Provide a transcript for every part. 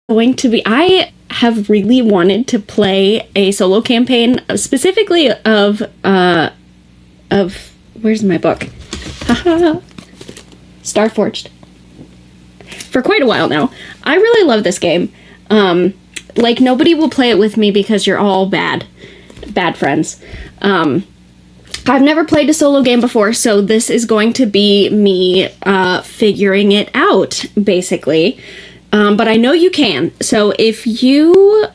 going to be, I have really wanted to play a solo campaign, specifically of where's my book? Starforged. For quite a while now. I really love this game. Like, nobody will play it with me because you're all bad friends. I've never played a solo game before, so this is going to be me figuring it out, basically. But I know you can. So if you're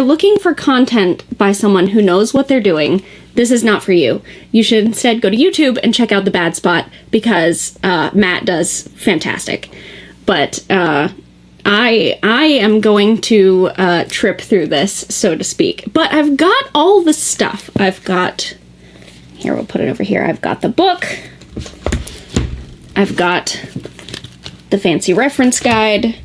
looking for content by someone who knows what they're doing, this is not for you. You should instead go to YouTube and check out The Bad Spot, because Matt does fantastic. But I am going to trip through this, so to speak. But I've got all the stuff. I've got... Here, we'll put it over here. I've got the book. I've got the fancy reference guide.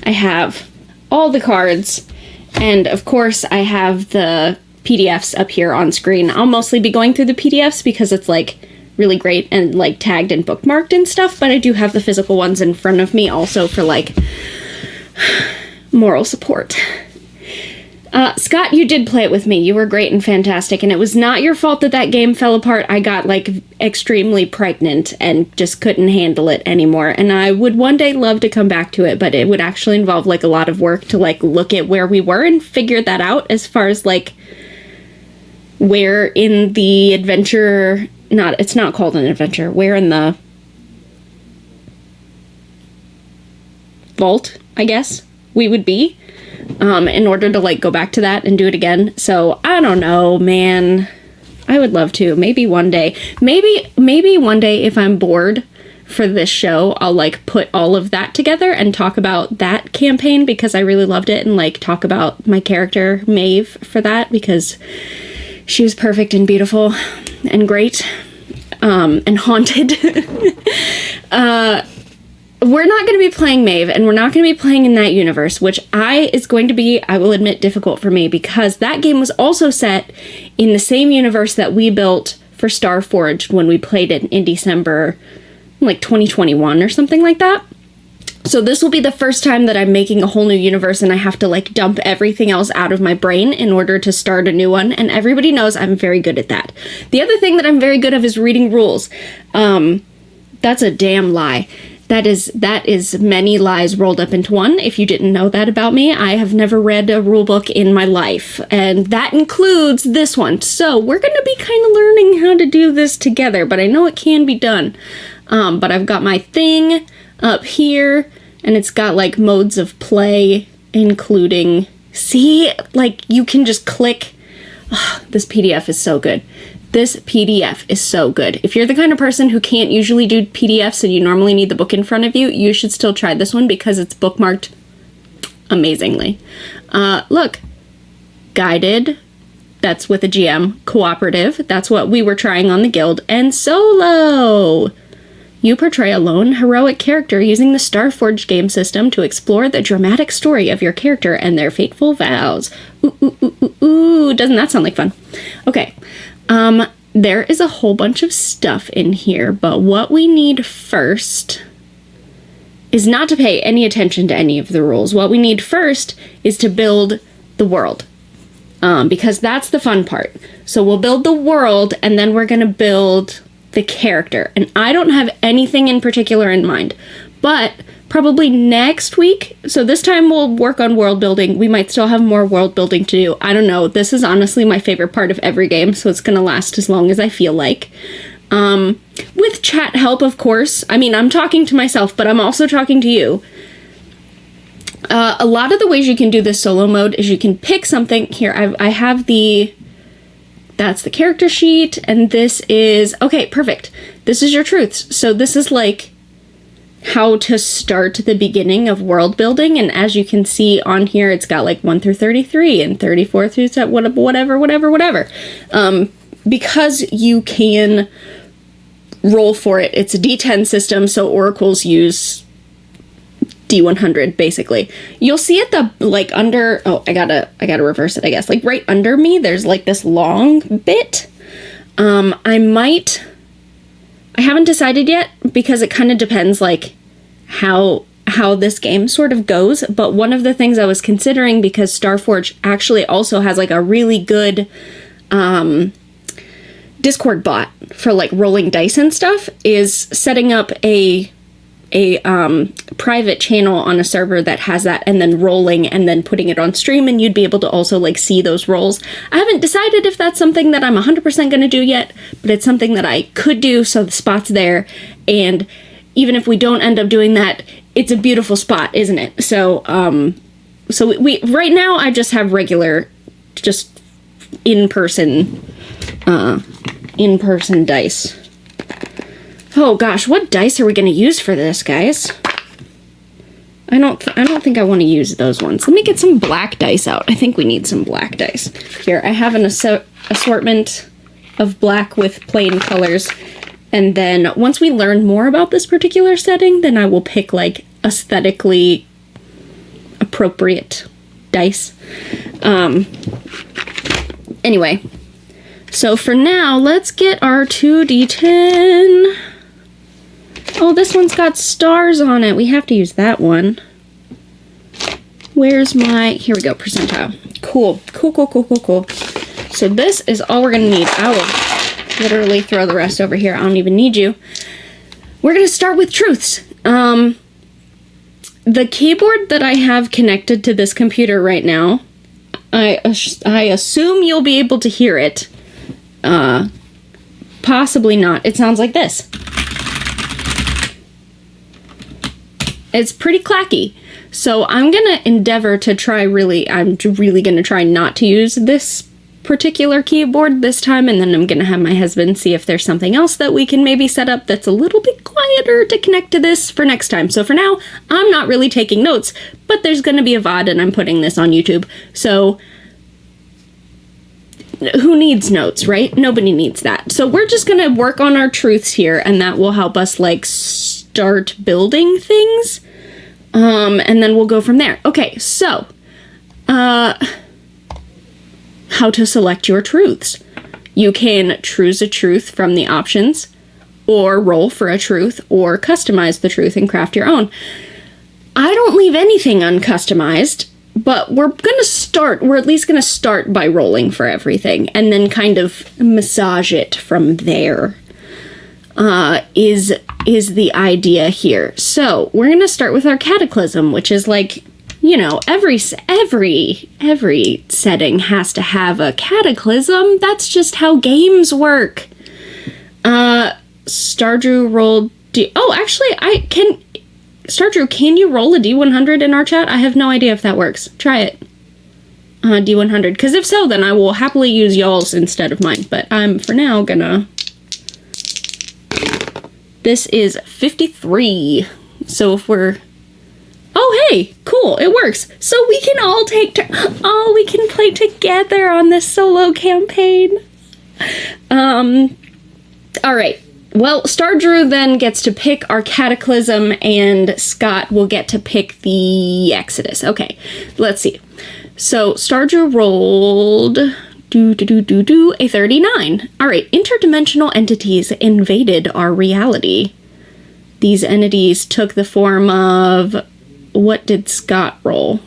I have all the cards. And, of course, I have the PDFs up here on screen. I'll mostly be going through the PDFs because it's, like, really great and, like, tagged and bookmarked and stuff. But I do have the physical ones in front of me also for, like, moral support. Scott, you did play it with me. You were great and fantastic, and it was not your fault that that game fell apart. I got, like, extremely pregnant and just couldn't handle it anymore, and I would one day love to come back to it, but it would actually involve, like, a lot of work to, like, look at where we were and figure that out as far as, like, where in the adventure... It's not called an adventure. Where in the vault, I guess, we would be. In order to, like, go back to that and do it again. So, I don't know, man. I would love to. Maybe one day. Maybe one day, if I'm bored for this show, I'll, like, put all of that together and talk about that campaign, because I really loved it, and, like, talk about my character, Maeve, for that, because she was perfect and beautiful and great, and haunted. We're not going to be playing Maeve, and we're not going to be playing in that universe, which is going to be, I will admit, difficult for me, because that game was also set in the same universe that we built for Starforged when we played it in December, like 2021 or something like that. So this will be the first time that I'm making a whole new universe, and I have to, like, dump everything else out of my brain in order to start a new one, and everybody knows I'm very good at that. The other thing that I'm very good at is reading rules. That's a damn lie. That is many lies rolled up into one. If you didn't know that about me, I have never read a rule book in my life, and that includes this one. So we're going to be kind of learning how to do this together, but I know it can be done. But I've got my thing up here, and it's got, like, modes of play, including... See? Like, you can just click... Oh, this PDF is so good. This PDF is so good. If you're the kind of person who can't usually do PDFs and you normally need the book in front of you, you should still try this one because it's bookmarked amazingly. Look. Guided. That's with a GM. Cooperative. That's what we were trying on the guild. And solo. You portray a lone, heroic character using the Starforged game system to explore the dramatic story of your character and their fateful vows. Ooh, ooh, ooh, ooh, ooh. Doesn't that sound like fun? Okay. There is a whole bunch of stuff in here, but what we need first is not to pay any attention to any of the rules. What we need first is to build the world, because that's the fun part. So we'll build the world, and then we're going to build the character. And I don't have anything in particular in mind, but probably next week. So this time we'll work on world building. We might still have more world building to do. I don't know. This is honestly my favorite part of every game, so it's going to last as long as I feel like. With chat help, of course. I mean, I'm talking to myself, but I'm also talking to you. A lot of the ways you can do this solo mode is you can pick something. Here, I have the... That's the character sheet, and this is... Okay, perfect. This is your truths. So this is, like, how to start the beginning of world building, and as you can see on here, it's got, like, 1 through 33, and 34 through whatever. Because you can roll for it. It's a D10 system, so oracles use D100, basically. You'll see at the, like, under... Oh, I gotta reverse it, I guess. Like, right under me, there's, like, this long bit. I haven't decided yet, because it kind of depends, like, how how this game sort of goes, but one of the things I was considering, because Starforged actually also has like a really good Discord bot for like rolling dice and stuff, is setting up a private channel on a server that has that, and then rolling and then putting it on stream, and you'd be able to also like see those rolls. I haven't decided if that's something that I'm 100% going to do yet, but it's something that I could do, so the spot's there. And even if we don't end up doing that, it's a beautiful spot, isn't it? So we right now I just have regular, just in-person dice. Oh gosh, what dice are we going to use for this, guys? I don't think I want to use those ones. Let me get some black dice out. I think we need some black dice. Here, I have an assortment of black with plain colors. And then once we learn more about this particular setting, then I will pick like aesthetically appropriate dice. Anyway, so for now, let's get our 2d10. Oh, this one's got stars on it. We have to use that one. Where's my... Here we go, percentile. Cool. Cool. So this is all we're going to need. I will literally throw the rest over here. I don't even need you. We're going to start with truths. The keyboard that I have connected to this computer right now, I assume you'll be able to hear it. Possibly not. It sounds like this. It's pretty clacky. So I'm going to endeavor to try I'm really going to try not to use this particular keyboard this time, and then I'm going to have my husband see if there's something else that we can maybe set up that's a little bit quieter to connect to this for next time. So for now, I'm not really taking notes, but there's going to be a VOD and I'm putting this on YouTube. So who needs notes, right? Nobody needs that. So we're just going to work on our truths here, and that will help us like start building things. And then we'll go from there. Okay, so how to select your truths. You can choose a truth from the options, or roll for a truth, or customize the truth and craft your own. I don't leave anything uncustomized, but we're at least going to start by rolling for everything, and then kind of massage it from there. Is the idea here. So we're going to start with our cataclysm, which is like, you know, every setting has to have a cataclysm. That's just how games work. Stardrew rolled Stardrew, can you roll a D100 in our chat? I have no idea if that works. Try it. D100, because if so, then I will happily use y'all's instead of mine, but I'm for now gonna... This is 53. So if we're... Oh, hey! Cool, it works. So we can all we can play together on this solo campaign. Alright. Well, Stardrew then gets to pick our Cataclysm, and Scott will get to pick the Exodus. Okay, let's see. So Stardrew rolled... a 39. Alright, interdimensional entities invaded our reality. These entities took the form of... What did Scott roll?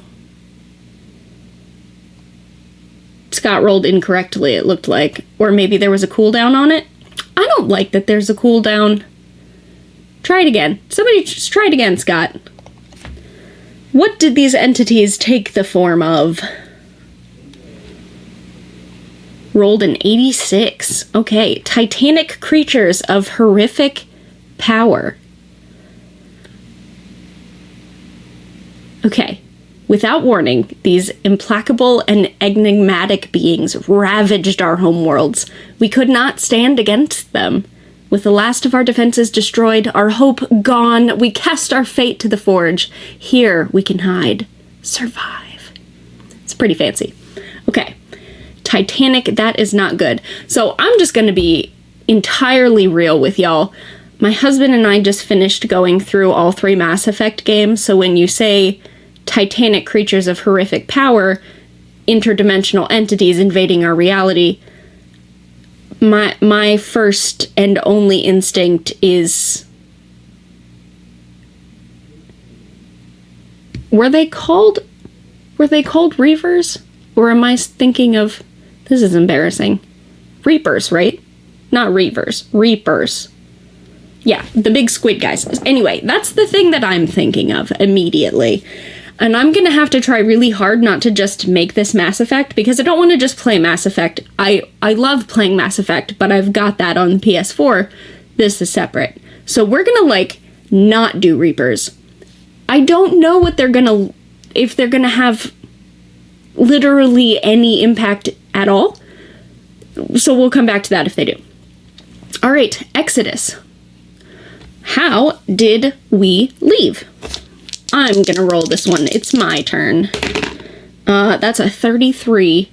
Scott rolled incorrectly, it looked like. Or maybe there was a cooldown on it? I don't like that there's a cooldown. Try it again. Somebody just try it again, Scott. What did these entities take the form of? Rolled an 86. Okay. Titanic creatures of horrific power. Okay. Without warning, these implacable and enigmatic beings ravaged our homeworlds. We could not stand against them. With the last of our defenses destroyed, our hope gone, we cast our fate to the forge. Here we can hide. Survive. It's pretty fancy. Okay. Titanic, that is not good. So I'm just going to be entirely real with y'all. My husband and I just finished going through all 3 Mass Effect games, so when you say Titanic creatures of horrific power, interdimensional entities invading our reality, my first and only instinct is Were they called Reavers? Or am I thinking of... This is embarrassing. Reapers, right? Not Reavers. Reapers. Yeah, the big squid guys. Anyway, that's the thing that I'm thinking of immediately. And I'm gonna have to try really hard not to just make this Mass Effect, because I don't want to just play Mass Effect. I love playing Mass Effect, but I've got that on PS4. This is separate. So we're gonna, like, not do Reapers. I don't know what they're gonna... if they're gonna have literally any impact at all. So we'll come back to that if they do. Alright, Exodus. How did we leave? I'm gonna roll this one. It's my turn. That's a 33.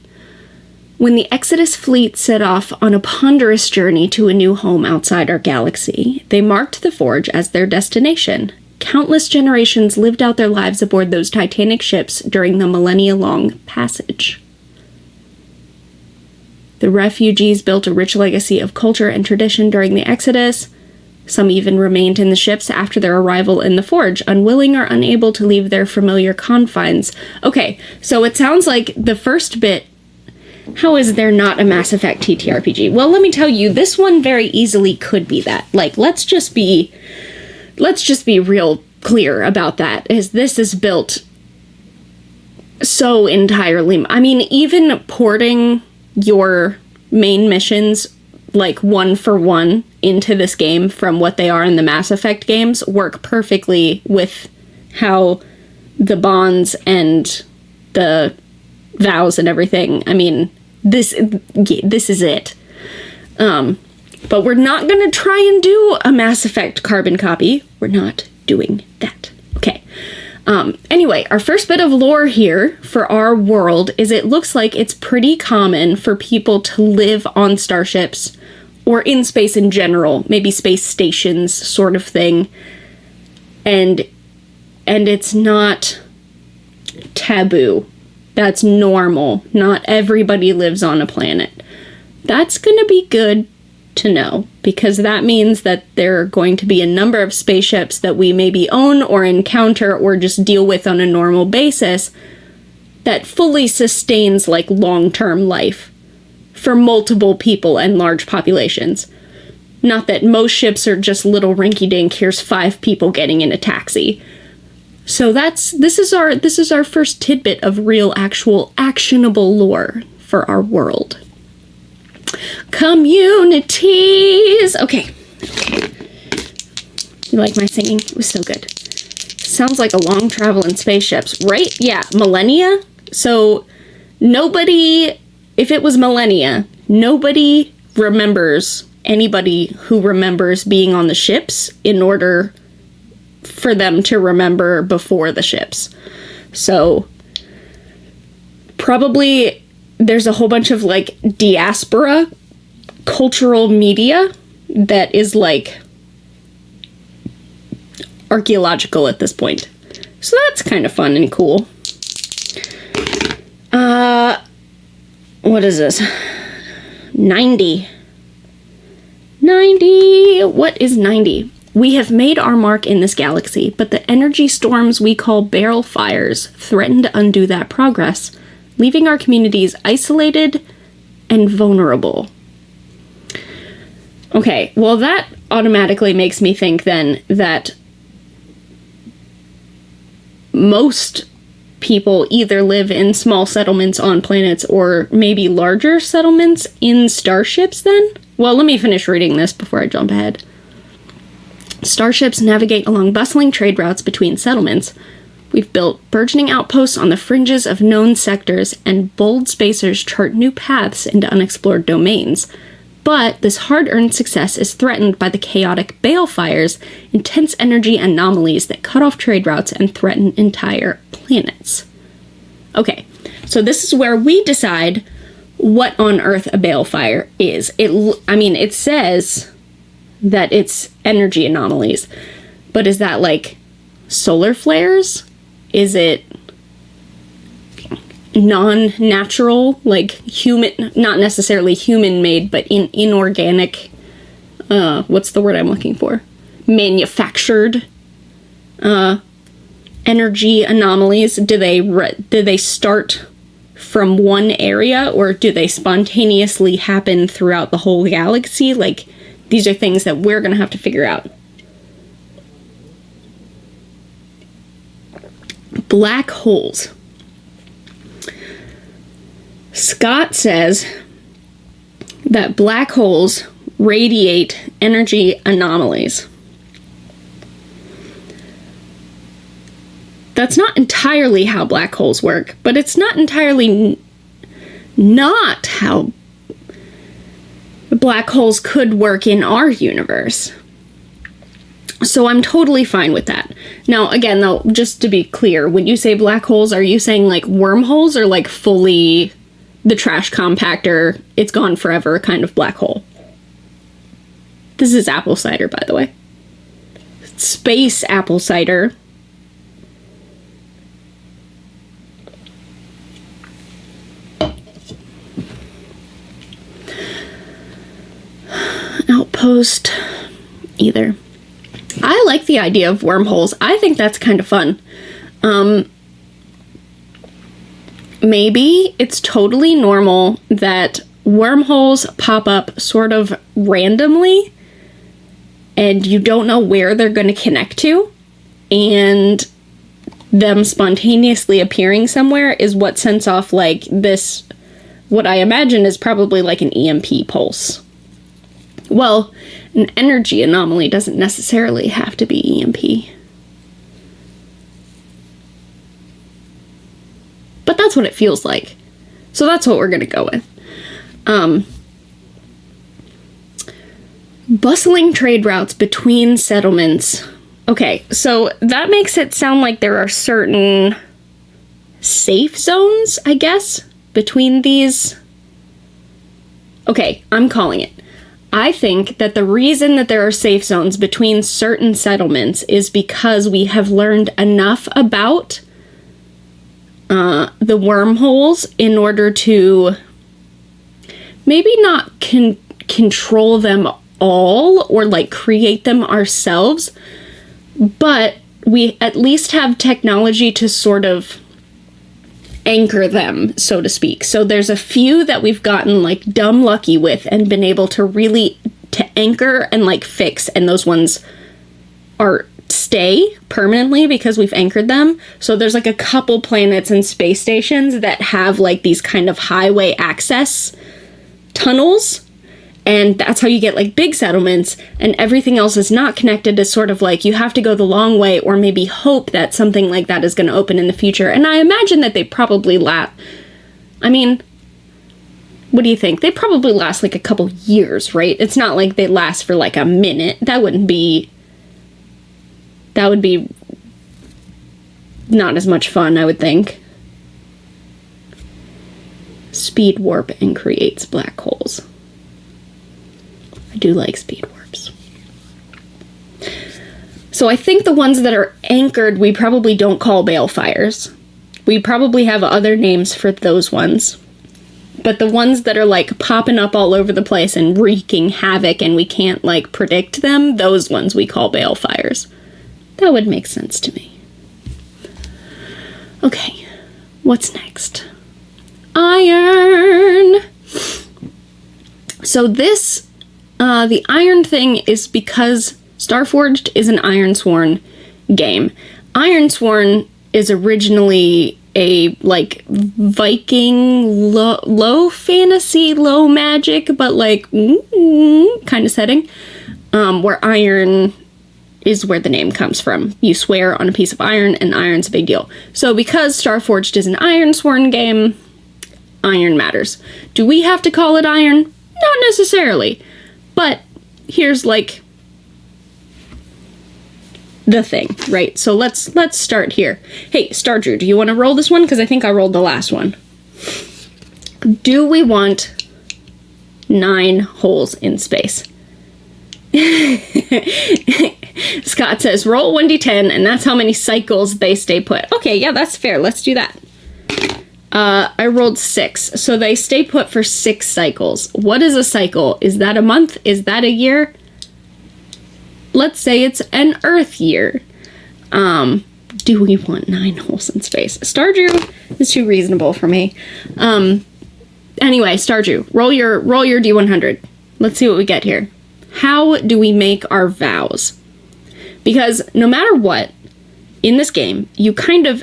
When the Exodus fleet set off on a ponderous journey to a new home outside our galaxy, they marked the Forge as their destination. Countless generations lived out their lives aboard those titanic ships during the millennia-long passage. The refugees built a rich legacy of culture and tradition during the Exodus. Some even remained in the ships after their arrival in the Forge, unwilling or unable to leave their familiar confines. Okay, so it sounds like the first bit... How is there not a Mass Effect TTRPG? Well, let me tell you, this one very easily could be that. Like, let's just be real clear about that, is this is built so entirely... I mean, even porting your main missions, like, one for one into this game from what they are in the Mass Effect games work perfectly with how the bonds and the vows and everything. I mean, this is it. But we're not going to try and do a Mass Effect carbon copy. We're not doing that. Okay. Anyway, our first bit of lore here for our world is it looks like it's pretty common for people to live on starships or in space in general, maybe space stations sort of thing. And it's not taboo. That's normal. Not everybody lives on a planet. That's going to be good to know, because that means that there are going to be a number of spaceships that we maybe own or encounter or just deal with on a normal basis that fully sustains, like, long-term life for multiple people and large populations. Not that most ships are just little rinky-dink, here's 5 people getting in a taxi. So this is our first tidbit of real, actual, actionable lore for our world. Communities! Okay. You like my singing? It was so good. Sounds like a long travel in spaceships, right? Yeah, millennia? So nobody, if it was millennia, nobody remembers anybody who remembers being on the ships in order for them to remember before the ships. So probably there's a whole bunch of, like, diaspora cultural media that is, like, archaeological at this point. So that's kind of fun and cool. What is this? 90. 90! What is 90? We have made our mark in this galaxy, but the energy storms we call barrel fires threaten to undo that progress, leaving our communities isolated and vulnerable. Okay, well, that automatically makes me think then that most people either live in small settlements on planets or maybe larger settlements in starships then? Well, let me finish reading this before I jump ahead. Starships navigate along bustling trade routes between settlements. We've built burgeoning outposts on the fringes of known sectors, and bold spacers chart new paths into unexplored domains. But this hard-earned success is threatened by the chaotic balefires, intense energy anomalies that cut off trade routes and threaten entire planets. Okay, so this is where we decide what on earth a balefire is. It says that it's energy anomalies, but is that like solar flares? Is it non-natural, like human, not necessarily human-made, but inorganic, what's the word I'm looking for? Manufactured energy anomalies? Do they start from one area, or do they spontaneously happen throughout the whole galaxy? Like, these are things that we're going to have to figure out. Black holes. Scott says that black holes radiate energy anomalies. That's not entirely how black holes work, but it's not entirely not how black holes could work in our universe. So I'm totally fine with that. Now, again, though, just to be clear, when you say black holes, are you saying like wormholes or like fully the trash compactor, it's gone forever kind of black hole? This is apple cider, by the way. Space apple cider. Outpost either. I like the idea of wormholes. I think that's kind of fun. Maybe it's totally normal that wormholes pop up sort of randomly and you don't know where they're going to connect to, and them spontaneously appearing somewhere is what sends off like this, what I imagine is probably like an EMP pulse. Well, an energy anomaly doesn't necessarily have to be EMP. But that's what it feels like. So that's what we're going to go with. Bustling trade routes between settlements. Okay, so that makes it sound like there are certain safe zones, I guess, between these. Okay, I'm calling it. I think that the reason that there are safe zones between certain settlements is because we have learned enough about the wormholes in order to maybe not control them all or like create them ourselves, but we at least have technology to sort of anchor them, so to speak. So there's a few that we've gotten like dumb lucky with and been able to really to anchor and like fix, and those ones are stay permanently because we've anchored them. So there's like a couple planets and space stations that have like these kind of highway access tunnels, and that's how you get like big settlements, and everything else is not connected to sort of like you have to go the long way or maybe hope that something like that is going to open in the future. And I imagine that they probably I mean, what do you think? They probably last like a couple years, right? It's not like they last for like a minute. That would be not as much fun, I would think. Speed warp and creates black holes. I do like speed warps. So I think the ones that are anchored, we probably don't call balefires. We probably have other names for those ones. But the ones that are like popping up all over the place and wreaking havoc and we can't like predict them, those ones we call balefires. That would make sense to me. Okay, what's next? Iron! So this, the iron thing is because Starforged is an Ironsworn game. Ironsworn is originally a, like, Viking, low fantasy, low magic, but, like, kind of setting, where iron is where the name comes from. You swear on a piece of iron, and iron's a big deal. So because Starforged is an Ironsworn game, iron matters. Do we have to call it iron? Not necessarily. But here's, like, the thing, right? So let's start here. Hey, Stardrew, do you want to roll this one? Because I think I rolled the last one. Do we want 9 holes in space? Scott says, roll 1d10, and that's how many cycles they stay put. Okay, yeah, that's fair. Let's do that. I rolled 6, so they stay put for 6 cycles. What is a cycle? Is that a month? Is that a year? Let's say it's an Earth year. do we want 9 holes in space? Stardew is too reasonable for me. Anyway, Stardew, roll your D100. Let's see what we get here. How do we make our vows? Because no matter what, in this game, you kind of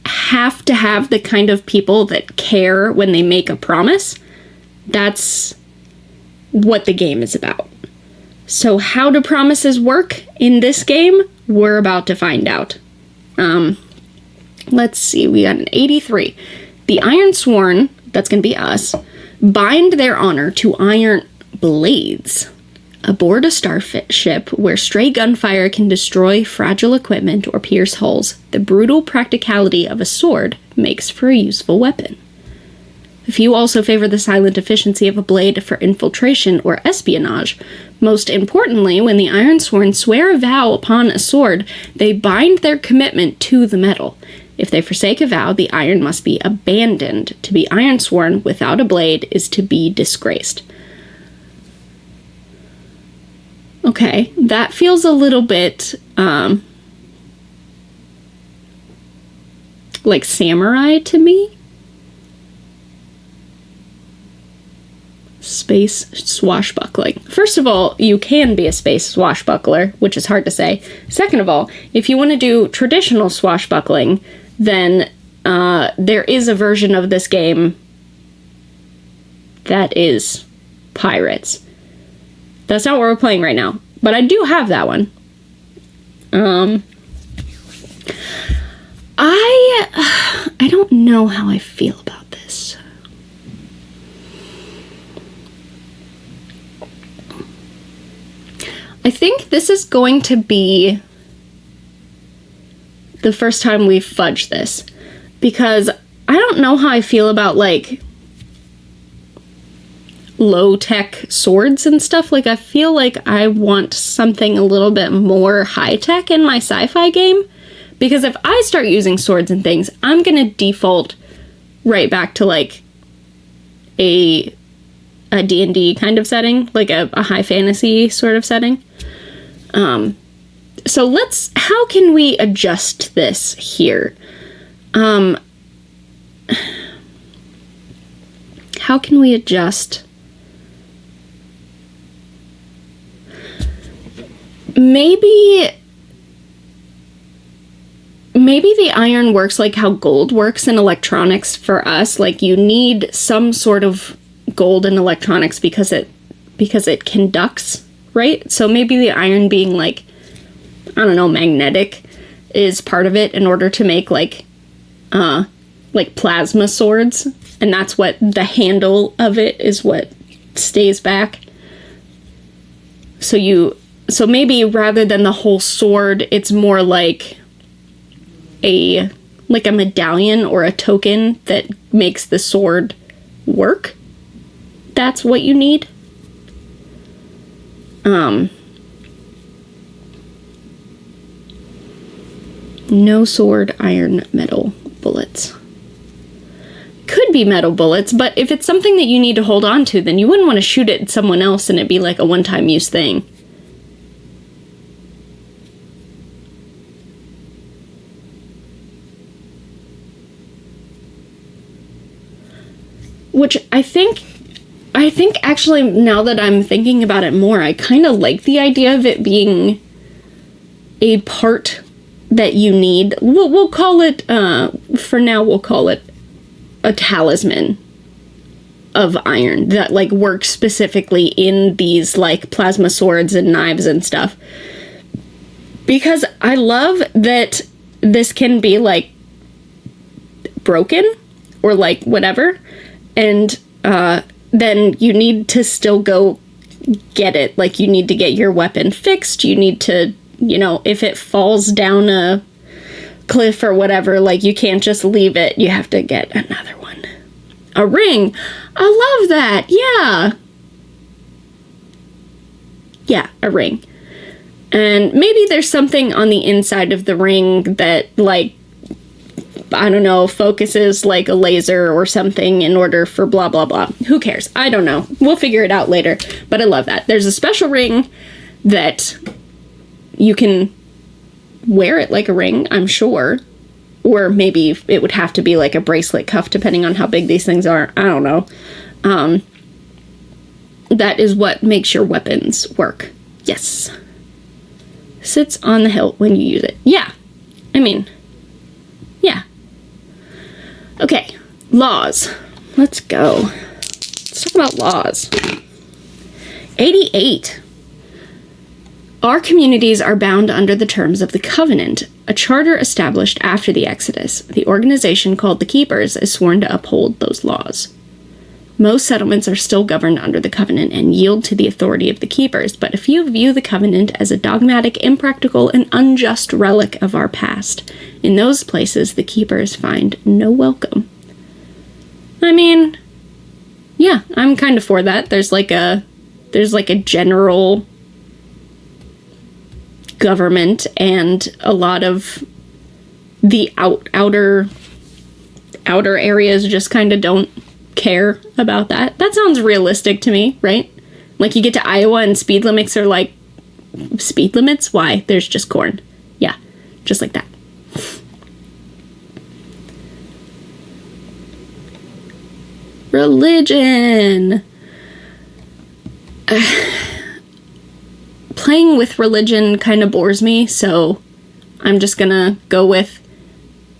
have to have the kind of people that care when they make a promise. That's what the game is about. So how do promises work in this game? We're about to find out. Let's see, we got an 83. The Ironsworn, that's going to be us, bind their honor to iron blades aboard a starship where stray gunfire can destroy fragile equipment or pierce hulls. The brutal practicality of a sword makes for a useful weapon. A few also favor the silent efficiency of a blade for infiltration or espionage. Most importantly, when the Ironsworn swear a vow upon a sword, they bind their commitment to the metal. If they forsake a vow, the iron must be abandoned. To be Ironsworn without a blade is to be disgraced. Okay, that feels a little bit, like samurai to me. Space swashbuckling. First of all, you can be a space swashbuckler, which is hard to say. Second of all, if you want to do traditional swashbuckling, then there is a version of this game that is pirates. That's not what we're playing right now, but I do have that one. I don't know how I feel about this. I think this is going to be the first time we've fudged this, because I don't know how I feel about, like, low-tech swords and stuff. Like, I feel like I want something a little bit more high-tech in my sci-fi game, because if I start using swords and things, I'm gonna default right back to, like, a D&D kind of setting, like a high fantasy sort of setting. So how can we adjust this here? How can we adjust? Maybe the iron works like how gold works in electronics for us. Like, you need some sort of gold in electronics because it conducts, right? So maybe the iron being, like, I don't know, magnetic is part of it in order to make, like plasma swords, and that's what the handle of it is, what stays back. So maybe rather than the whole sword, it's more like a medallion or a token that makes the sword work. That's what you need. No sword, iron, metal, bullets. Could be metal bullets, but if it's something that you need to hold on to, then you wouldn't want to shoot it at someone else and it'd be like a one-time use thing. Which I think actually, now that I'm thinking about it more, I kind of like the idea of it being a part that you need. We'll call it, for now, we'll call it a talisman of iron that, like, works specifically in these, like, plasma swords and knives and stuff. Because I love that this can be, like, broken or, like, whatever, and then you need to still go get it. Like, you need to get your weapon fixed. You need to, if it falls down a cliff or whatever, like, you can't just leave it. You have to get another one. A ring. I love that. Yeah. Yeah, a ring. And maybe there's something on the inside of the ring that, like, I don't know, focuses like a laser or something in order for blah, blah, blah. Who cares? I don't know. We'll figure it out later. But I love that. There's a special ring that you can wear it like a ring, I'm sure. Or maybe it would have to be like a bracelet cuff, depending on how big these things are. I don't know. That is what makes your weapons work. Yes. Sits on the hilt when you use it. Yeah. I mean, yeah. Okay. Laws. Let's go. Let's talk about laws. 88. Our communities are bound under the terms of the Covenant, a charter established after the Exodus. The organization called the Keepers is sworn to uphold those laws. Most settlements are still governed under the Covenant and yield to the authority of the Keepers, but a few view the Covenant as a dogmatic, impractical, and unjust relic of our past. In those places, the Keepers find no welcome. I mean, yeah, I'm kind of for that. There's like a general government, and a lot of the outer areas just kind of don't care about that. That sounds realistic to me, right? Like you get to Iowa and speed limits are like, speed limits? Why? There's just corn. Yeah, just like that. Religion. Playing with religion kind of bores me, so I'm just gonna go with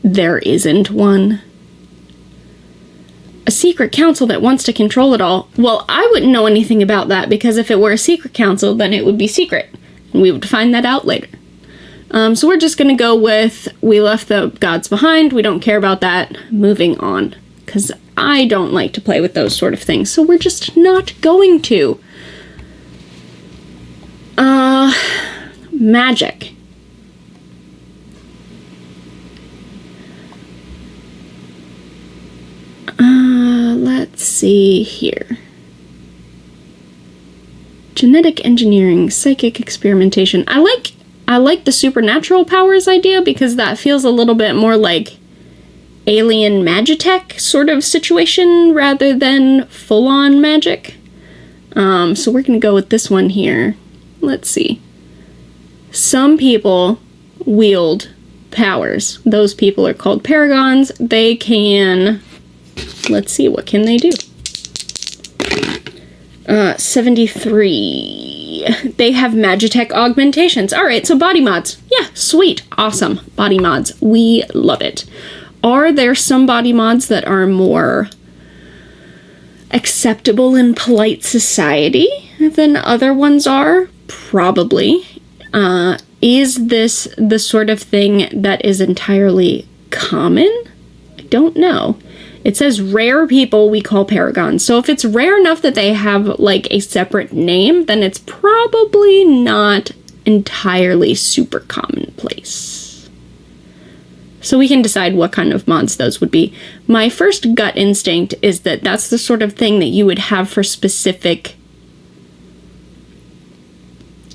there isn't one. A secret council that wants to control it all. Well, I wouldn't know anything about that, because if it were a secret council, then it would be secret, and we would find that out later. So we're just gonna go with we left the gods behind, we don't care about that, moving on. Because I don't like to play with those sort of things, so we're just not going to. Magic. Let's see here. Genetic engineering, psychic experimentation. I like the supernatural powers idea, because that feels a little bit more like alien magitech sort of situation rather than full-on magic. So we're gonna go with this one here. Let's see. Some people wield powers. Those people are called paragons. They can... Let's see, what can they do? 73. They have magitech augmentations. Alright, so body mods. Yeah, sweet. Awesome. Body mods. We love it. Are there some body mods that are more acceptable in polite society than other ones are? Probably. Is this the sort of thing that is entirely common? I don't know. It says rare people we call paragons. So if it's rare enough that they have like a separate name, then it's probably not entirely super commonplace. So we can decide what kind of mods those would be. My first gut instinct is that that's the sort of thing that you would have for specific...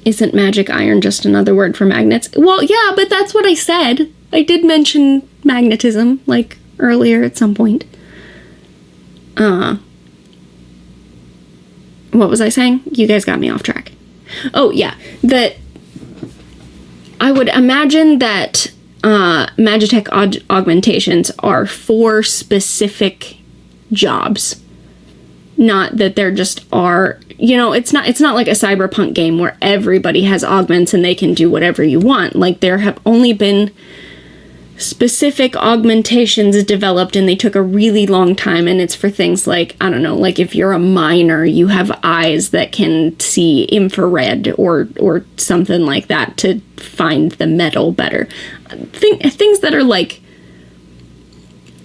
Isn't magic iron just another word for magnets? Well, yeah, but that's what I said. I did mention magnetism, like, earlier at some point. What was I saying? You guys got me off track. Oh, yeah. That I would imagine that magitech augmentations are for specific jobs. Not that there just are, you know, it's not like a cyberpunk game where everybody has augments and they can do whatever you want. Like, there have only been specific augmentations developed, and they took a really long time, and it's for things like, I don't know, like if you're a miner, you have eyes that can see infrared or something like that to find the metal better. Things that are like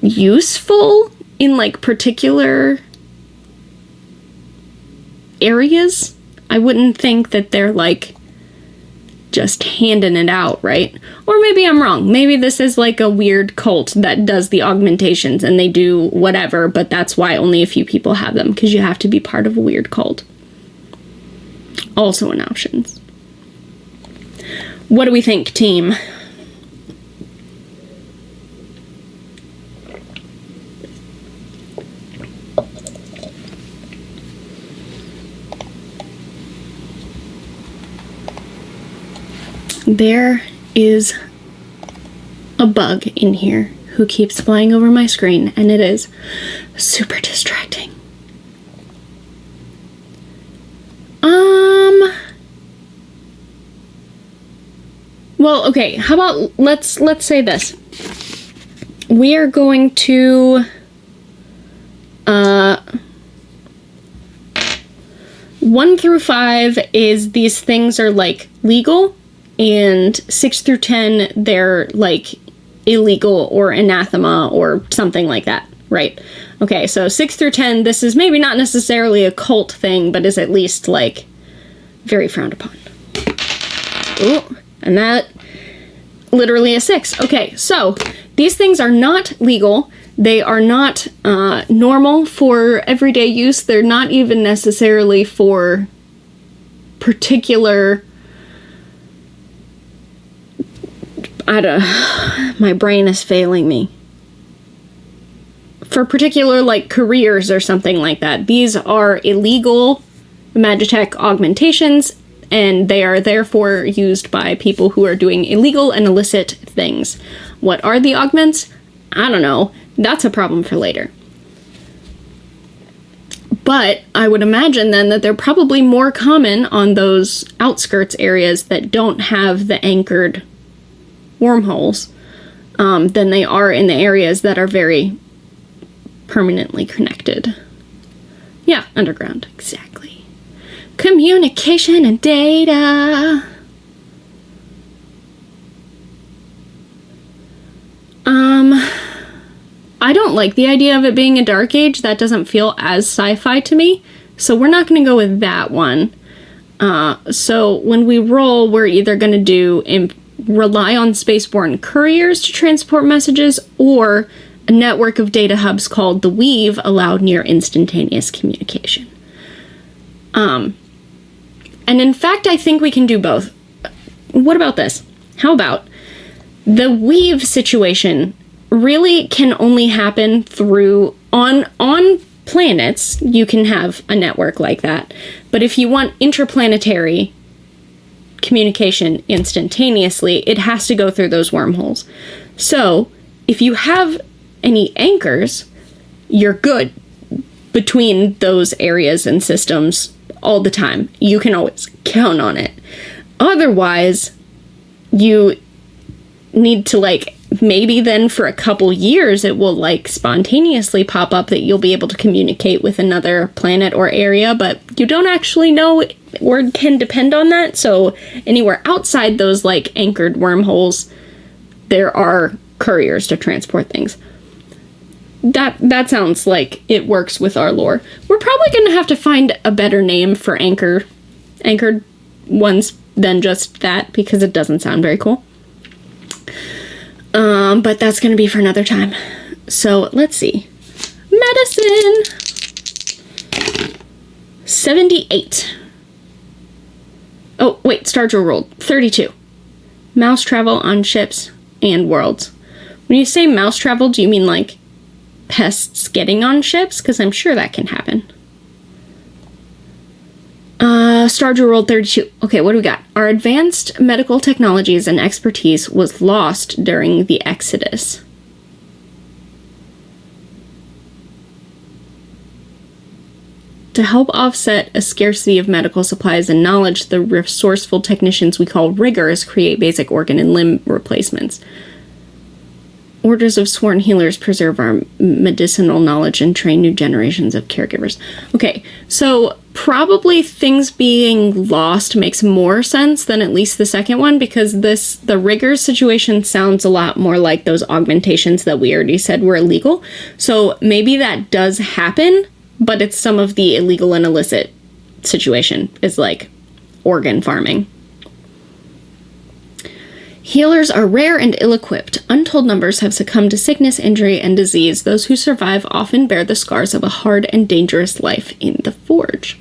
useful in like particular areas. I wouldn't think that they're like just handing it out, right? Or maybe I'm wrong. Maybe this is like a weird cult that does the augmentations and they do whatever, but that's why only a few people have them, because you have to be part of a weird cult. Also an option. What do we think, team? There is a bug in here who keeps flying over my screen, and it is super distracting. Well, okay, how about let's say this. We are going to 1 through 5 is these things are like legal, and 6 through 10 they're like illegal or anathema or something like that, right? Okay, so 6 through 10, this is maybe not necessarily a cult thing, but is at least like very frowned upon. Ooh, and that literally a 6. Okay, so these things are not legal. They are not normal for everyday use. They're not even necessarily for particular... my brain is failing me. For particular, like, careers or something like that. These are illegal Magitech augmentations, and they are therefore used by people who are doing illegal and illicit things. What are the augments? I don't know. That's a problem for later. But I would imagine then that they're probably more common on those outskirts areas that don't have the anchored wormholes than they are in the areas that are very permanently connected. Yeah, underground, exactly. Communication and data. I don't like the idea of it being a dark age. That doesn't feel as sci-fi to me, so we're not going to go with that one. So when we roll, we're either going to do rely on spaceborne couriers to transport messages, or a network of data hubs called the Weave allowed near instantaneous communication. And in fact, I think we can do both. What about this? How about the Weave situation really can only happen through on planets. You can have a network like that, but if you want interplanetary communication instantaneously, it has to go through those wormholes. So if you have any anchors, you're good between those areas and systems all the time. You can always count on it. Otherwise, you need to, like, maybe then for a couple years it will, like, spontaneously pop up that you'll be able to communicate with another planet or area, but you don't actually know or can depend on that. So anywhere outside those, like, anchored wormholes, there are couriers to transport things. That sounds like it works with our lore. We're probably going to have to find a better name for anchored ones than just that, because it doesn't sound very cool. But that's going to be for another time. So let's see. Medicine. 78. Oh, wait, Star Drill rolled 32. Mouse travel on ships and worlds. When you say mouse travel, do you mean like pests getting on ships? Because I'm sure that can happen. Star Drill rolled 32. Okay, what do we got? Our advanced medical technologies and expertise was lost during the Exodus. To help offset a scarcity of medical supplies and knowledge, the resourceful technicians we call riggers create basic organ and limb replacements. Orders of sworn healers preserve our medicinal knowledge and train new generations of caregivers. Okay, so probably things being lost makes more sense than at least the second one, because the riggers situation sounds a lot more like those augmentations that we already said were illegal. So maybe that does happen, but it's some of the illegal and illicit situation is like organ farming. Healers are rare and ill-equipped. Untold numbers have succumbed to sickness, injury, and disease. Those who survive often bear the scars of a hard and dangerous life in the Forge.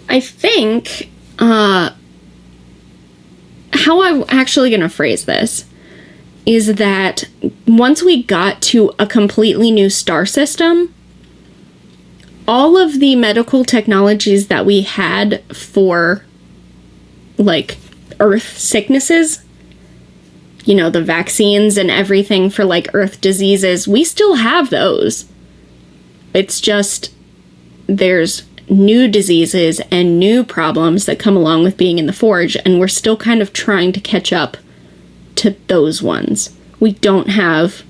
I think, how I'm actually going to phrase this is that once we got to a completely new star system, all of the medical technologies that we had for, like, Earth sicknesses, you know, the vaccines and everything for like Earth diseases, we still have those. It's just there's new diseases and new problems that come along with being in the Forge, and we're still kind of trying to catch up to those ones. We don't have...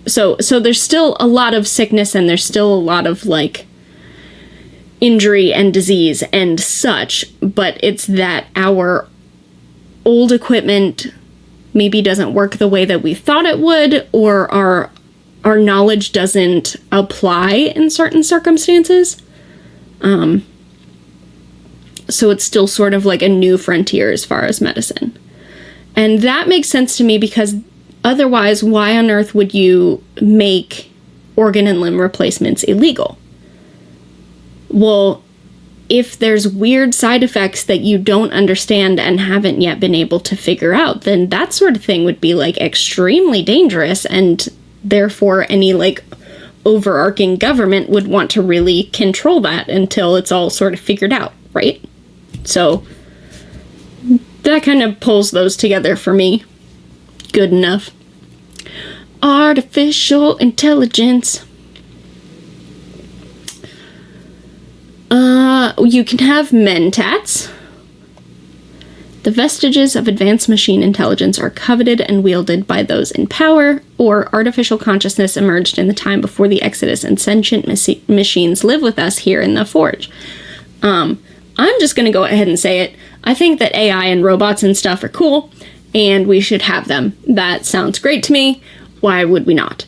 So there's still a lot of sickness, and there's still a lot of, like, injury and disease and such, but it's that our old equipment maybe doesn't work the way that we thought it would, or our knowledge doesn't apply in certain circumstances. So it's still sort of like a new frontier as far as medicine. And that makes sense to me, because otherwise, why on earth would you make organ and limb replacements illegal? Well, if there's weird side effects that you don't understand and haven't yet been able to figure out, then that sort of thing would be, like, extremely dangerous, and therefore any, like, overarching government would want to really control that until it's all sort of figured out, right? So that kind of pulls those together for me. Good enough. Artificial intelligence. You can have mentats. The vestiges of advanced machine intelligence are coveted and wielded by those in power, or artificial consciousness emerged in the time before the Exodus, and sentient machines live with us here in the Forge. I'm just going to go ahead and say it. I think that AI and robots and stuff are cool, and we should have them. That sounds great to me. Why would we not?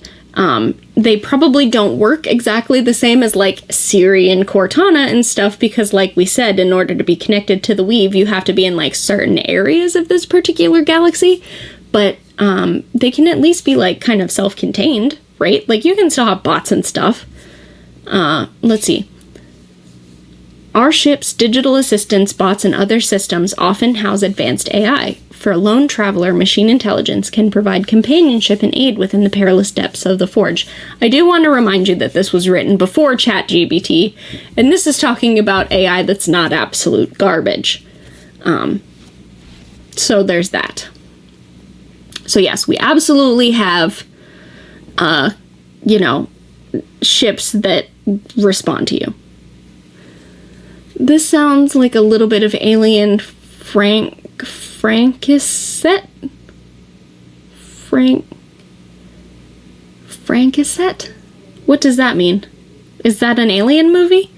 They probably don't work exactly the same as, like, Siri and Cortana and stuff, because, like we said, in order to be connected to the Weave, you have to be in, like, certain areas of this particular galaxy. But they can at least be, like, kind of self-contained, right? Like, you can still have bots and stuff. Let's see. Our ship's digital assistants, bots, and other systems often house advanced AI. For a lone traveler, machine intelligence can provide companionship and aid within the perilous depths of the Forge. I do want to remind you that this was written before ChatGPT, and this is talking about AI that's not absolute garbage. So there's that. So yes, we absolutely have, ships that respond to you. This sounds like a little bit of Alien Frankisset? Frankisset? What does that mean? Is that an Alien movie?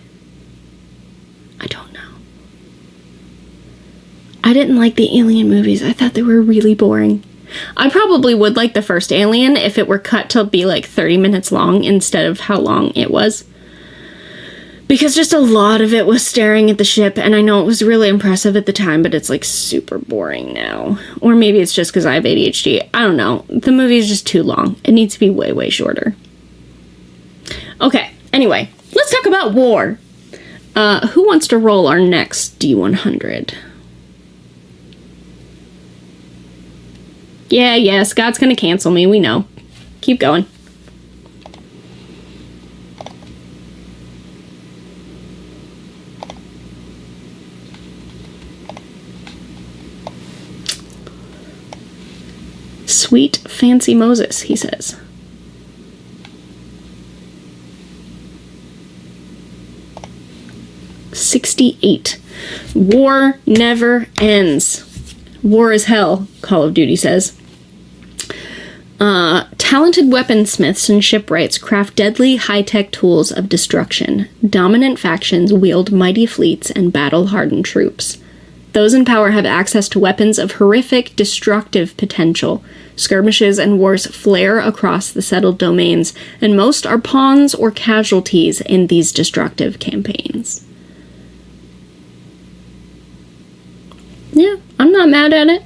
I don't know. I didn't like the Alien movies. I thought they were really boring. I probably would like the first Alien if it were cut to be like 30 minutes long instead of how long it was. Because just a lot of it was staring at the ship, and I know it was really impressive at the time, but it's, like, super boring now. Or maybe it's just because I have ADHD. I don't know. The movie is just too long. It needs to be way, way shorter. Okay, anyway, let's talk about war. Who wants to roll our next D100? Yeah, Scott's gonna cancel me, we know. Keep going. Sweet fancy Moses, he says. $68. War never ends. War is hell, Call of Duty says. Talented weaponsmiths and shipwrights craft deadly high-tech tools of destruction. Dominant factions wield mighty fleets and battle-hardened troops. Those in power have access to weapons of horrific, destructive potential. Skirmishes and wars flare across the settled domains, and most are pawns or casualties in these destructive campaigns. Yeah, I'm not mad at it.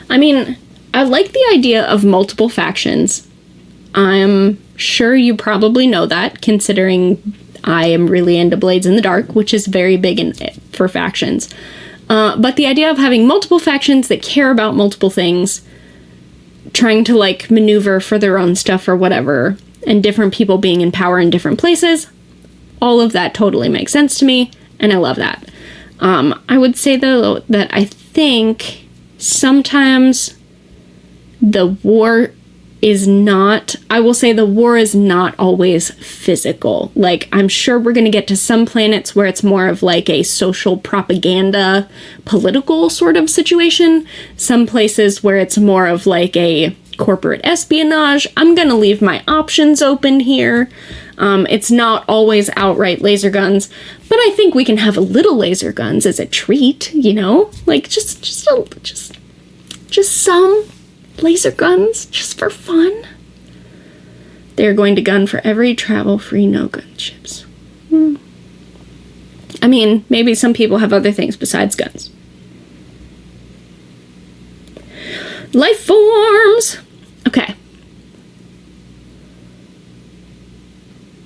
I mean, I like the idea of multiple factions. I'm sure you probably know that, considering I am really into Blades in the Dark, which is very big for factions. But the idea of having multiple factions that care about multiple things, trying to, like, maneuver for their own stuff or whatever, and different people being in power in different places, all of that totally makes sense to me, and I love that. I would say, though, that I think sometimes the war is not, I will say the war is not always physical. Like, I'm sure we're going to get to some planets where it's more of like a social propaganda, political sort of situation. Some places where it's more of like a corporate espionage. I'm going to leave my options open here. It's not always outright laser guns, but I think we can have a little laser guns as a treat, you know? Like, just some laser guns, just for fun. They're going to gun for every travel-free no-gun ships. I mean, maybe some people have other things besides guns. Life forms! Okay.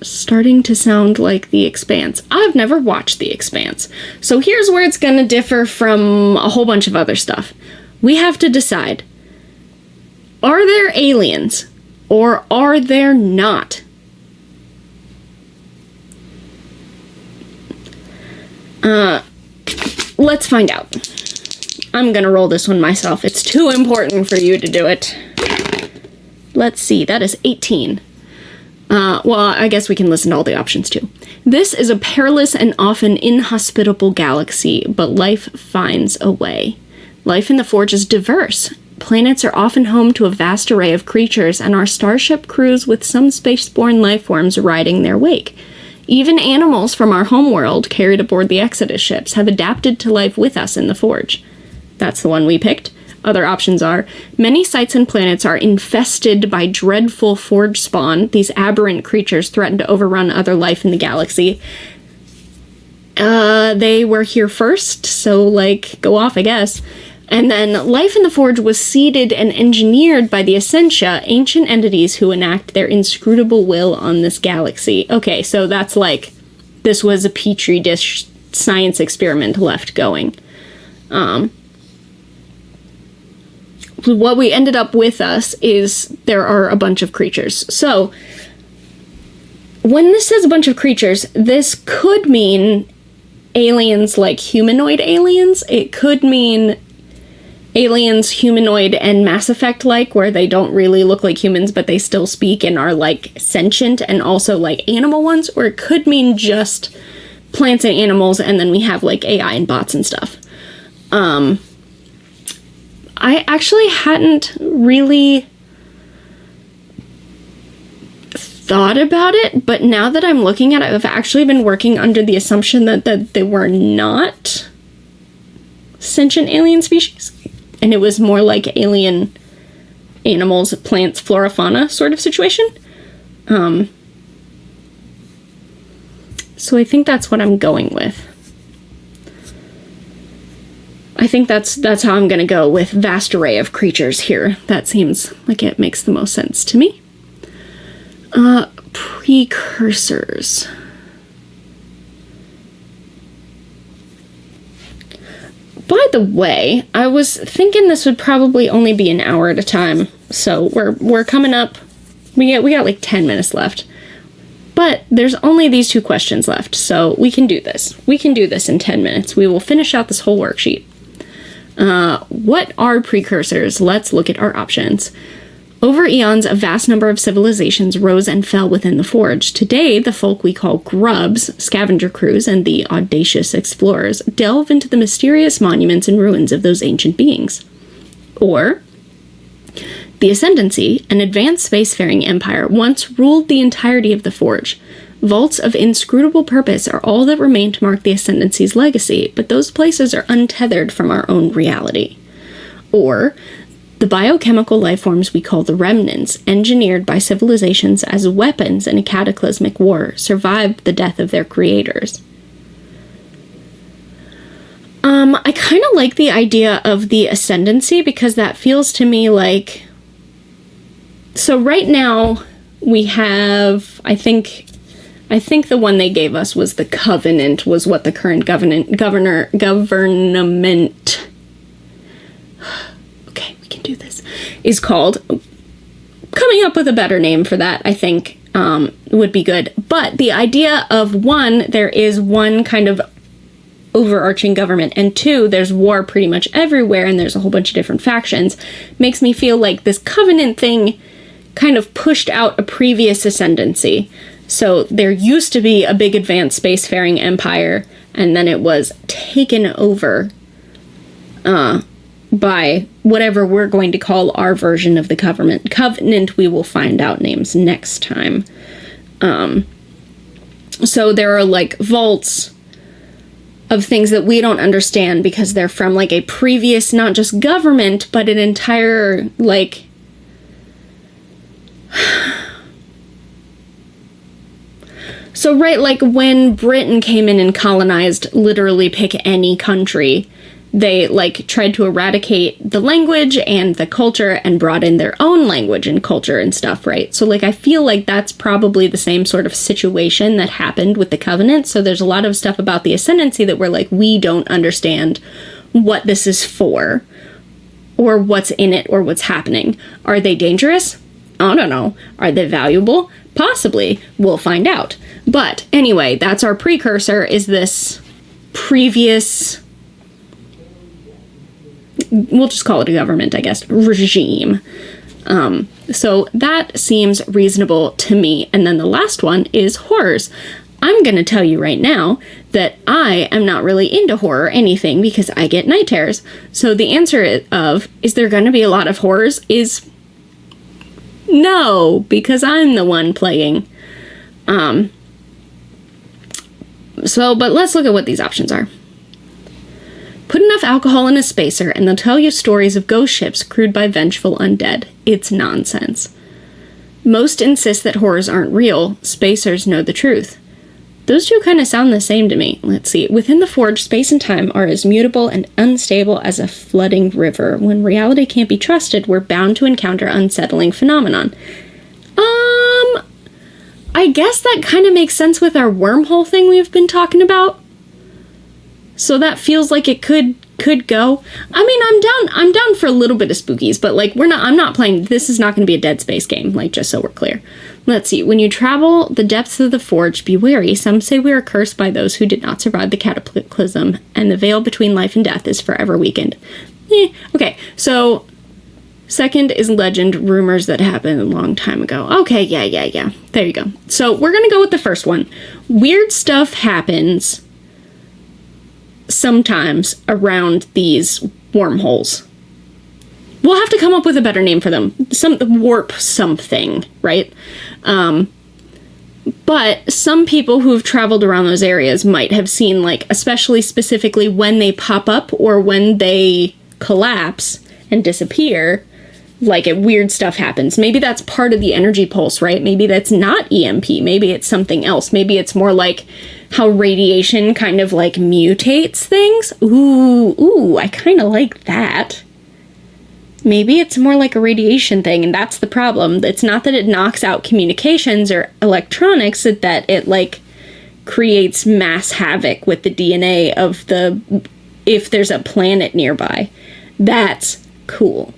Starting to sound like The Expanse. I've never watched The Expanse. So here's where it's going to differ from a whole bunch of other stuff. We have to decide, are there aliens or are there not? Let's find out. I'm going to roll this one myself. It's too important for you to do it. Let's see. That is 18. Well, I guess we can listen to all the options too. This is a perilous and often inhospitable galaxy, but life finds a way. Life in the Forge is diverse. Planets are often home to a vast array of creatures, and our starship crews with some spaceborne life forms riding their wake. Even animals from our homeworld carried aboard the Exodus ships have adapted to life with us in the Forge. That's the one we picked. Other options are, many sites and planets are infested by dreadful Forge spawn. These aberrant creatures threaten to overrun other life in the galaxy. They were here first, so, like, go off, I guess. And then, life in the Forge was seeded and engineered by the Essentia, ancient entities who enact their inscrutable will on this galaxy. Okay, so that's like, this was a petri dish science experiment left going. What we ended up with us is there are a bunch of creatures. So, when this says a bunch of creatures, this could mean aliens like humanoid aliens. It could mean aliens, humanoid, and Mass Effect-like, where they don't really look like humans, but they still speak and are, like, sentient, and also, like, animal ones. Or it could mean just plants and animals, and then we have, like, AI and bots and stuff. I actually hadn't really thought about it, but now that I'm looking at it, I've actually been working under the assumption that they were not sentient alien species, and it was more like alien animals, plants, flora, fauna sort of situation. So I think that's what I'm going with. I think that's how I'm going to go with vast array of creatures here. That seems like it makes the most sense to me. Precursors. By the way, I was thinking this would probably only be an hour at a time. So we're coming up. We got like 10 minutes left. But there's only these two questions left, so we can do this. We can do this in 10 minutes. We will finish out this whole worksheet. What are precursors? Let's look at our options. Over eons, a vast number of civilizations rose and fell within the Forge. Today, the folk we call grubs, scavenger crews, and the audacious explorers delve into the mysterious monuments and ruins of those ancient beings. Or, the Ascendancy, an advanced spacefaring empire, once ruled the entirety of the Forge. Vaults of inscrutable purpose are all that remain to mark the Ascendancy's legacy, but those places are untethered from our own reality. Or, the biochemical lifeforms we call the Remnants, engineered by civilizations as weapons in a cataclysmic war, survived the death of their creators. I kind of like the idea of the Ascendancy because that feels to me like... So right now, we have, I think the one they gave us was the Covenant, was what the current government, okay, we can do this, is called. Coming up with a better name for that, I think, would be good. But the idea of one, there is one kind of overarching government, and 2, there's war pretty much everywhere, and there's a whole bunch of different factions, makes me feel like this Covenant thing kind of pushed out a previous ascendancy. So there used to be a big advanced spacefaring empire, and then it was taken over by whatever we're going to call our version of the Covenant. We will find out names next time. So there are, like, vaults of things that we don't understand because they're from, like, a previous, not just government, but an entire, like... So, right, like, when Britain came in and colonized literally pick any country, they, like, tried to eradicate the language and the culture and brought in their own language and culture and stuff, right? So, like, I feel like that's probably the same sort of situation that happened with the Covenant. So there's a lot of stuff about the Ascendancy that we're like, we don't understand what this is for or what's in it or what's happening. Are they dangerous? I don't know. Are they valuable? Possibly. We'll find out. But anyway, that's our precursor, is this previous, we'll just call it a government, I guess, regime. So that seems reasonable to me. And then the last one is horrors. I'm going to tell you right now that I am not really into horror or anything because I get night terrors. So the answer is there going to be a lot of horrors is no, because I'm the one playing. But let's look at what these options are. Put enough alcohol in a spacer and they'll tell you stories of ghost ships crewed by vengeful undead. It's nonsense. Most insist that horrors aren't real. Spacers know the truth. Those two kind of sound the same to me. Let's see. Within the Forge, space and time are as mutable and unstable as a flooding river. When reality can't be trusted, we're bound to encounter unsettling phenomenon. I guess that kind of makes sense with our wormhole thing we've been talking about. So that feels like it could go. I mean, I'm down for a little bit of spookies, but like I'm not playing, this is not going to be a Dead Space game, like, just so we're clear. Let's see. When you travel the depths of the Forge, be wary. Some say we are cursed by those who did not survive the cataclysm, and the veil between life and death is forever weakened. Okay, so second is legend, rumors that happened a long time ago. Okay, yeah. There you go. So we're going to go with the first one. Weird stuff happens sometimes around these wormholes. We'll have to come up with a better name for them. Warp something, right? But some people who've traveled around those areas might have seen, like, especially specifically when they pop up or when they collapse and disappear, like, weird stuff happens. Maybe that's part of the energy pulse, right? Maybe that's not EMP. Maybe it's something else. Maybe it's more like how radiation kind of, like, mutates things. Ooh, I kind of like that. Maybe it's more like a radiation thing, and that's the problem. It's not that it knocks out communications or electronics, that it, like, creates mass havoc with the DNA of if there's a planet nearby. That's cool.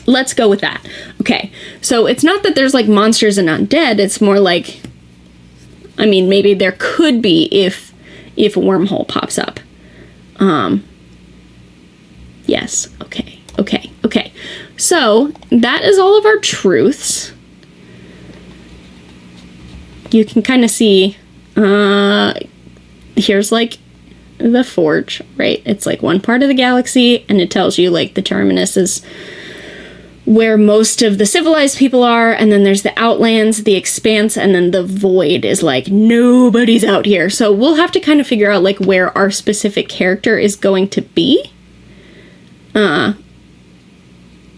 Let's go with that. Okay, so it's not that there's, like, monsters and undead. It's more like, I mean, maybe there could be if a wormhole pops up. Yes, okay. So, that is all of our truths. You can kind of see, here's, like, the Forge, right? It's, like, one part of the galaxy, and it tells you, like, the terminus is where most of the civilized people are, and then there's the Outlands, the Expanse, and then the Void is, like, nobody's out here. So we'll have to kind of figure out, like, where our specific character is going to be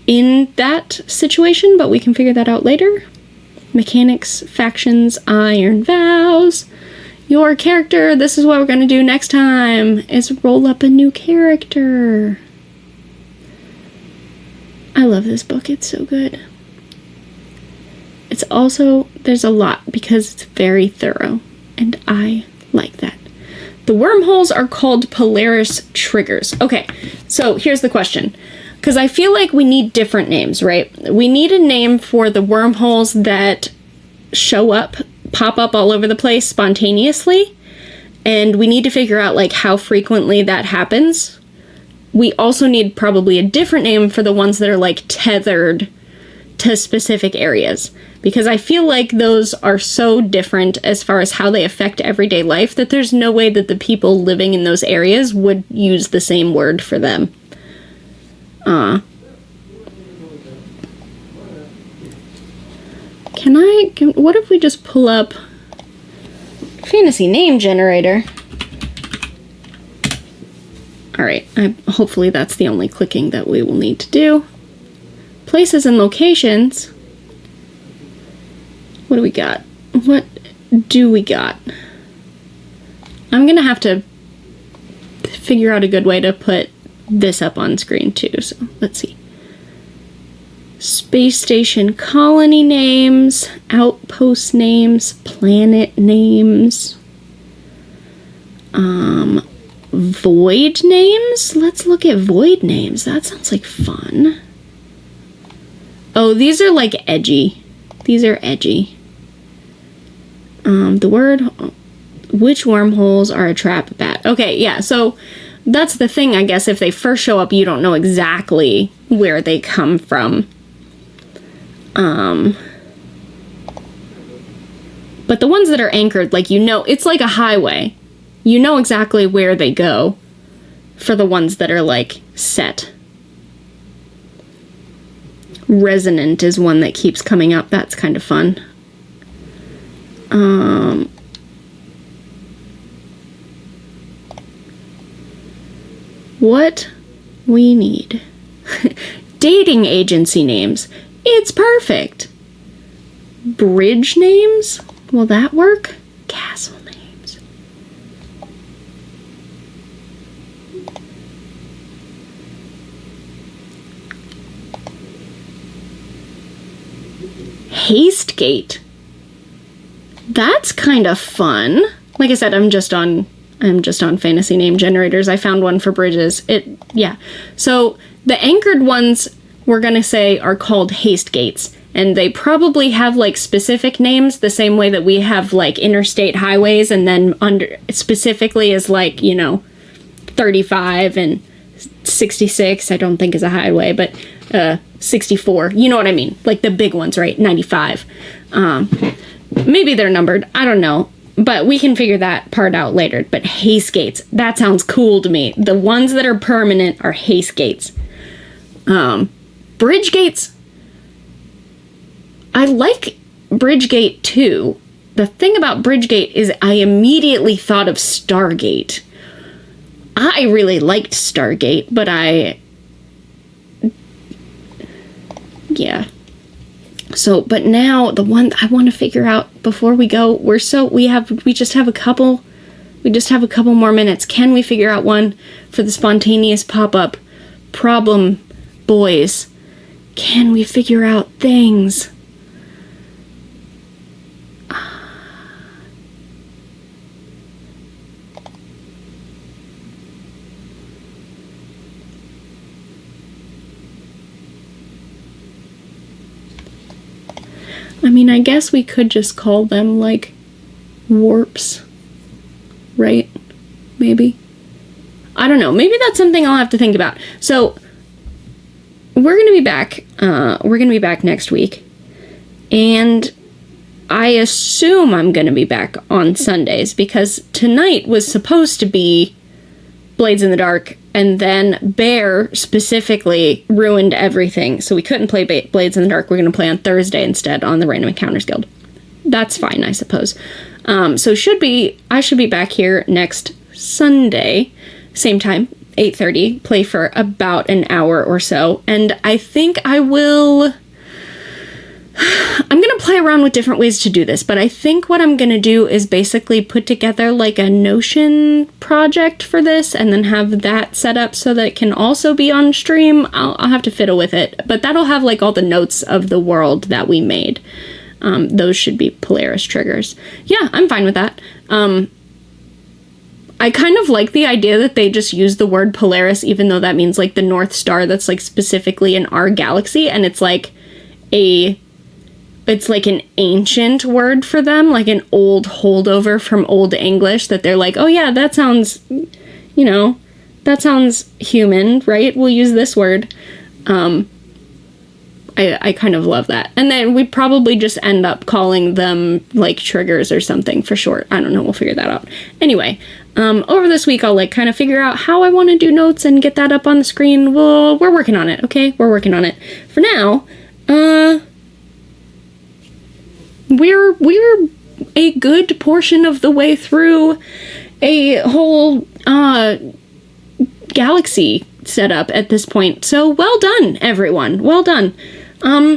in that situation, but we can figure that out later. Mechanics, factions, iron vows. Your character, this is what we're going to do next time, is roll up a new character. I love this book. It's so good. It's also, there's a lot because it's very thorough, and I like that. The wormholes are called Polaris triggers. Okay, so here's the question. Because I feel like we need different names, right? We need a name for the wormholes that show up, pop up all over the place spontaneously. And we need to figure out, like, how frequently that happens. We also need probably a different name for the ones that are, like, tethered to specific areas. Because I feel like those are so different as far as how they affect everyday life that there's no way that the people living in those areas would use the same word for them. What if we just pull up fantasy name generator? Alright, hopefully that's the only clicking that we will need to do. Places and locations. What do we got? What do we got? I'm gonna have to figure out a good way to put this up on screen too, so let's see. Space station colony names, outpost names, planet names, void names? Let's look at void names. That sounds like fun. Oh, these are like edgy. These are edgy. The word, which wormholes are a trap bat? Okay, yeah, so that's the thing, I guess. If they first show up, you don't know exactly where they come from. But the ones that are anchored, like, you know, it's like a highway. You know exactly where they go for the ones that are, like, set. Resonant is one that keeps coming up. That's kind of fun. What we need. Dating agency names. It's perfect. Bridge names? Will that work? Castle names. Hastegate. That's kind of fun. Like I said, I'm just on fantasy name generators. I found one for bridges. Yeah. So the anchored ones we're gonna say are called Hastegates, and they probably have like specific names the same way that we have like interstate highways, and then under specifically is like, you know, 35 and 66 I don't think is a highway, but 64, you know what I mean, like the big ones, right? 95. Maybe they're numbered, I don't know, but we can figure that part out later. But Hastegates, that sounds cool to me. The ones that are permanent are Hastegates. Bridgegates, I like Bridgegate too. The thing about Bridgegate is I immediately thought of Stargate. I really liked Stargate, but yeah. So, but now the one I want to figure out before we go, we just have a couple more minutes. Can we figure out one for the spontaneous pop-up problem boys? Can we figure out things? I mean, I guess we could just call them, like, warps, right? Maybe. I don't know. Maybe that's something I'll have to think about. So, we're going to be back. We're going to be back next week. And I assume I'm going to be back on Sundays, because tonight was supposed to be Blades in the Dark, and then Bear specifically ruined everything, so we couldn't play Blades in the Dark. We're going to play on Thursday instead on the Random Encounters Guild. That's fine, I suppose. So I should be back here next Sunday, same time, 8:30, play for about an hour or so, and I think I'm going to play around with different ways to do this, but I think what I'm going to do is basically put together like a Notion project for this, and then have that set up so that it can also be on stream. I'll have to fiddle with it, but that'll have like all the notes of the world that we made. Those should be Polaris triggers. Yeah, I'm fine with that. I kind of like the idea that they just use the word Polaris, even though that means like the North Star that's like specifically in our galaxy, and it's like a it's like an ancient word for them, like an old holdover from Old English that they're like, oh yeah, that sounds, that sounds human, right? We'll use this word. I kind of love that. And then we probably just end up calling them like triggers or something for short. I don't know. We'll figure that out. Anyway, over this week, I'll like kind of figure out how I want to do notes and get that up on the screen. Well, we're working on it. Okay. We're working on it. For now, we're a good portion of the way through a whole, galaxy setup at this point. So well done, everyone. Well done.